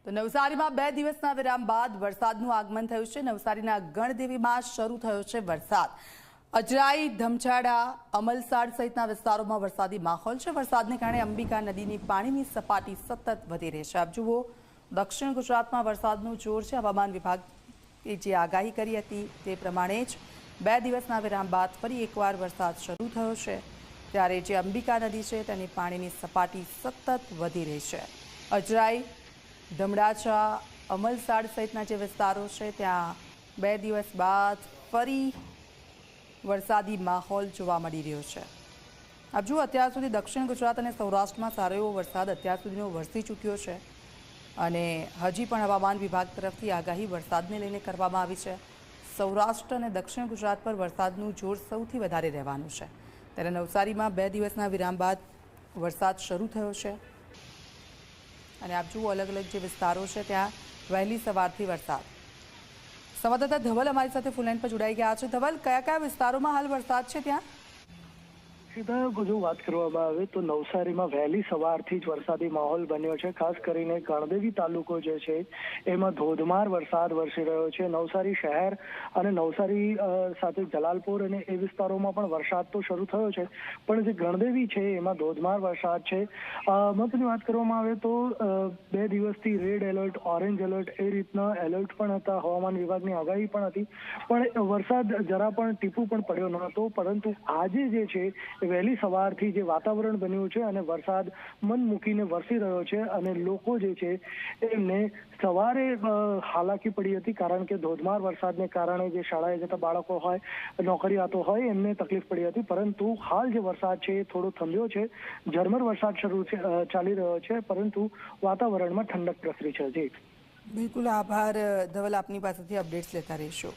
તો નવસારીમાં 2 દિવસના વિરામ બાદ વરસાદનું આગમન થયું છે। નવસારીના ગણદેવીમાં શરૂ થયો છે વરસાદ। અજરાઈ, ધમચાડા, અમલસાડ સહિતના વિસ્તારોમાં વરસાદી માહોલ છે। વરસાદને કારણે અંબિકા નદીની પાણીની સપાટી સતત વધી રહી છે। આપ જુઓ, દક્ષિણ ગુજરાતમાં વરસાદનું જોર છે। હવામાન વિભાગે જે આગાહી કરી હતી તે પ્રમાણે જ 2 દિવસના વિરામ બાદ ફરી એકવાર વરસાદ શરૂ થયો છે। ત્યારે જે અંબિકા નદી છે તેની પાણીની સપાટી સતત વધી રહી છે। અજરાઈ, ધમડાચા, અમલસાડ સહિતના જે વિસ્તારો છે ત્યાં 2 દિવસ બાદ ફરી વરસાદી માહોલ જોવા મળી રહ્યો છે। આપ જુઓ, અત્યાર સુધી દક્ષિણ ગુજરાત અને સૌરાષ્ટ્રમાં સારો એવો વરસાદ અત્યાર સુધીનો વરસી ચૂક્યો છે અને હજી પણ હવામાન વિભાગ તરફથી આગાહી વરસાદને લઈને કરવામાં આવી છે। સૌરાષ્ટ્ર અને દક્ષિણ ગુજરાત પર વરસાદનું જોર સૌથી વધારે રહેવાનું છે। ત્યારે નવસારીમાં 2 દિવસના વિરામ બાદ વરસાદ શરૂ થયો છે અને આપ જુઓ, અલગ અલગ જે વિસ્તારો છે ત્યાં વહેલી સવારથી વરસાદ। સંવાદદાતા ધવલ અમારી સાથે ફૂલ લાઈન પર જોડાઈ ગયા છે। ધવલ, કયા કયા વિસ્તારોમાં હાલ વરસાદ છે ત્યાં? સીધા જો વાત કરવામાં આવે તો નવસારીમાં વહેલી સવારથી જ વરસાદી માહોલ બન્યો છે। ખાસ કરીને ગણદેવી તાલુકો જે છે એમાં ધોધમાર વરસાદ વરસી રહ્યો છે। નવસારી શહેર અને નવસારી સાથે જલાલપુર અને એ વિસ્તારોમાં પણ વરસાદ તો શરૂ થયો છે, પણ જે ગણદેવી છે એમાં ધોધમાર વરસાદ છે। મહત્વની વાત કરવામાં આવે તો 2 દિવસથી રેડ એલર્ટ, ઓરેન્જ એલર્ટ એ રીતના એલર્ટ પણ હતા, હવામાન વિભાગની આગાહી પણ હતી, પણ વરસાદ જરા પણ ટીપું પણ પડ્યો ન હતો। પરંતુ આજે જે છે વહેલી સવારથી જે વાતાવરણ બન્યું છે અને વરસાદ મન મૂકીને વરસી રહ્યો છે અને લોકો જે છે એમને સવારે હાલાકી પડી હતી, કારણ કે ધોધમાર વરસાદને કારણે જે શાળાએ જતા બાળકો હોય, નોકરિયાતો હોય, એમને તકલીફ પડી હતી। પરંતુ હાલ જે વરસાદ છે એ થોડો થંભ્યો છે, ઝરમર વરસાદ ચાલી રહ્યો છે, પરંતુ વાતાવરણમાં ઠંડક પ્રસરી છે। જી બિલકુલ, આભાર ધવલ, આપની પાસેથી અપડેટ્સ લેતા રહીશું।